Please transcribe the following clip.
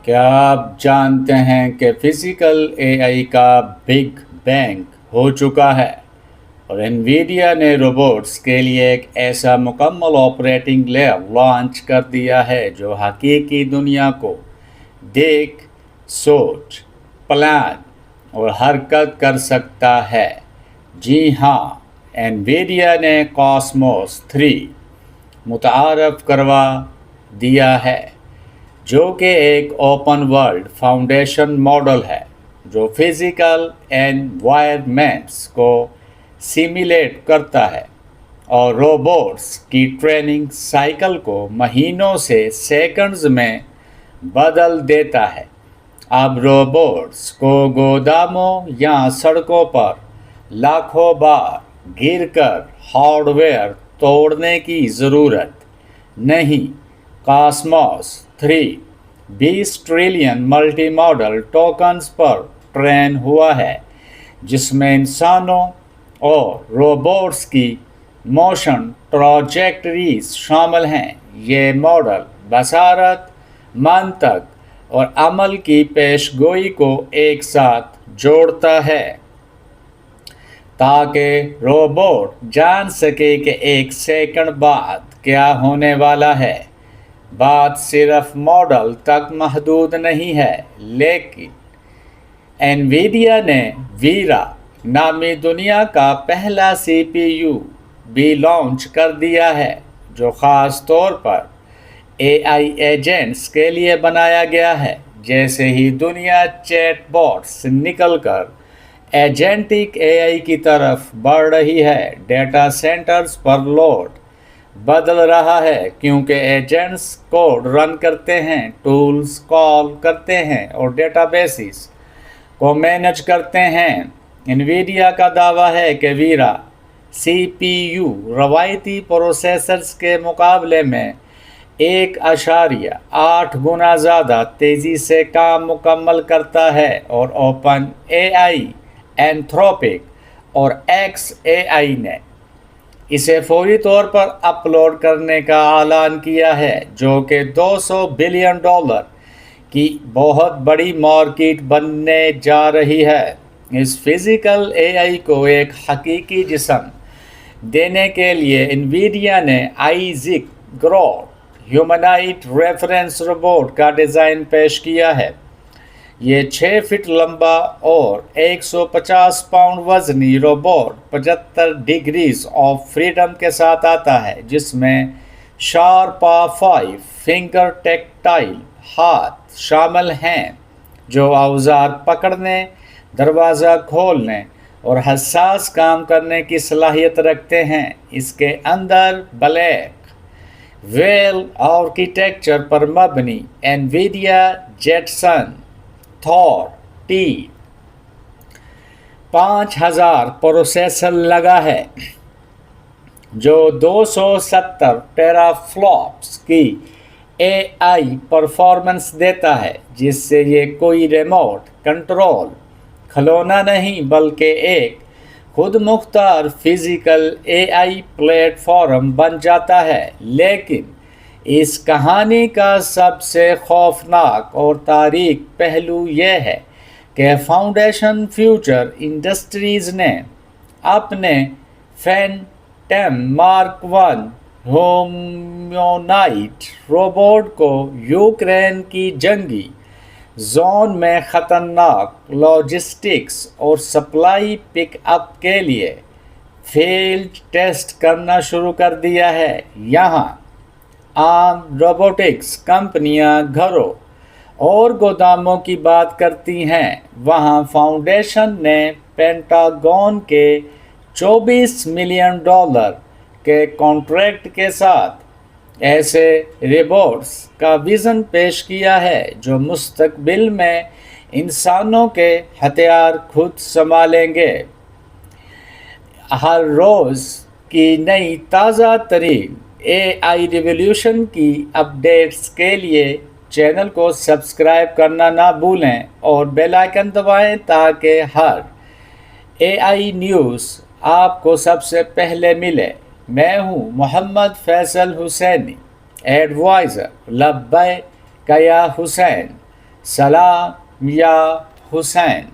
کیا آپ جانتے ہیں کہ فزیکل اے آئی کا بگ بینگ ہو چکا ہے اور انویڈیا نے روبوٹس کے لیے ایک ایسا مکمل آپریٹنگ لیئر لانچ کر دیا ہے جو حقیقی دنیا کو دیکھ، سوچ، پلان اور حرکت کر سکتا ہے؟ جی ہاں، انویڈیا نے کاسموس 3 متعارف کروا دیا ہے، جو کہ ایک اوپن ورلڈ فاؤنڈیشن ماڈل ہے جو فزیکل انوائرمنٹس کو سیمیلیٹ کرتا ہے اور روبوٹس کی ٹریننگ سائیکل کو مہینوں سے سیکنڈز میں بدل دیتا ہے۔ اب روبوٹس کو گوداموں یا سڑکوں پر لاکھوں بار گر کر ہارڈ ویئر توڑنے کی ضرورت نہیں۔ Cosmos 3 20 trillion multi model tokens پر ٹرین ہوا ہے، جس میں انسانوں اور روبوٹس کی موشن ٹراجیکٹریز شامل ہیں۔ یہ ماڈل بصارت، منطق اور عمل کی پیش گوئی کو ایک ساتھ جوڑتا ہے تاکہ روبوٹ جان سکے کہ ایک سیکنڈ بعد کیا ہونے والا ہے۔ بات صرف ماڈل تک محدود نہیں ہے، لیکن انویڈیا نے ویرا نامی دنیا کا پہلا سی پی یو بھی لانچ کر دیا ہے، جو خاص طور پر اے آئی ایجنٹس کے لیے بنایا گیا ہے۔ جیسے ہی دنیا چیٹ باٹ سے نکل کر ایجنٹک اے آئی کی طرف بڑھ رہی ہے، ڈیٹا سینٹرز پر لوڈ بدل رہا ہے، کیونکہ ایجنٹس کوڈ رن کرتے ہیں، ٹولز کال کرتے ہیں اور ڈیٹا بیسز کو مینج کرتے ہیں۔ انویڈیا کا دعویٰ ہے کہ ویرا سی پی یو روایتی پروسیسرز کے مقابلے میں 1.8 گنا زیادہ تیزی سے کام مکمل کرتا ہے، اور اوپن اے آئی، اینتھروپک اور ایکس اے آئی نے اسے فوری طور پر اپلوڈ کرنے کا اعلان کیا ہے، جو کہ $200 بلین کی بہت بڑی مارکیٹ بننے جا رہی ہے۔ اس فزیکل اے آئی کو ایک حقیقی جسم دینے کے لیے انویڈیا نے Isaac GR00T humanoid reference robot کا ڈیزائن پیش کیا ہے۔ یہ 6 فٹ لمبا اور 150 پاؤنڈ وزنی روبوٹ 75 ڈگریز آف فریڈم کے ساتھ آتا ہے، جس میں شارپ 5 فنگر ٹیکٹائل ہاتھ شامل ہیں جو اوزار پکڑنے، دروازہ کھولنے اور حساس کام کرنے کی صلاحیت رکھتے ہیں۔ اس کے اندر بلیک ویل آرکیٹیکچر پر مبنی انویڈیا جیٹسن تھور ٹی 5000 پروسیسر لگا ہے، جو 270 ٹیرا فلاپس کی اے آئی پرفارمنس دیتا ہے، جس سے یہ کوئی ریموٹ کنٹرول کھلونا نہیں بلکہ ایک خود مختار فزیکل اے آئی پلیٹ فارم بن جاتا ہے۔ لیکن اس کہانی کا سب سے خوفناک اور تاریک پہلو یہ ہے کہ فاؤنڈیشن فیوچر انڈسٹریز نے اپنے فینٹم مارک 1 ہیومنائٹ روبوٹ کو یوکرین کی جنگی زون میں خطرناک لاجسٹکس اور سپلائی پک اپ کے لیے فیلڈ ٹیسٹ کرنا شروع کر دیا ہے۔ یہاں عام روبوٹکس کمپنیاں گھروں اور گوداموں کی بات کرتی ہیں، وہاں فاؤنڈیشن نے پینٹاگون کے $24 ملین کے کانٹریکٹ کے ساتھ ایسے روبوٹس کا ویژن پیش کیا ہے جو مستقبل میں انسانوں کے ہتھیار خود سنبھالیں گے۔ ہر روز کی نئی تازہ ترین اے آئی ریولیوشن کی اپڈیٹس کے لیے چینل کو سبسکرائب کرنا نہ بھولیں اور بیل آئیکن دبائیں تاکہ ہر اے آئی نیوز آپ کو سب سے پہلے ملے۔ میں ہوں محمد فیصل حسینی، ایڈوائزر۔ لبیک یا حسین، سلام یا حسین.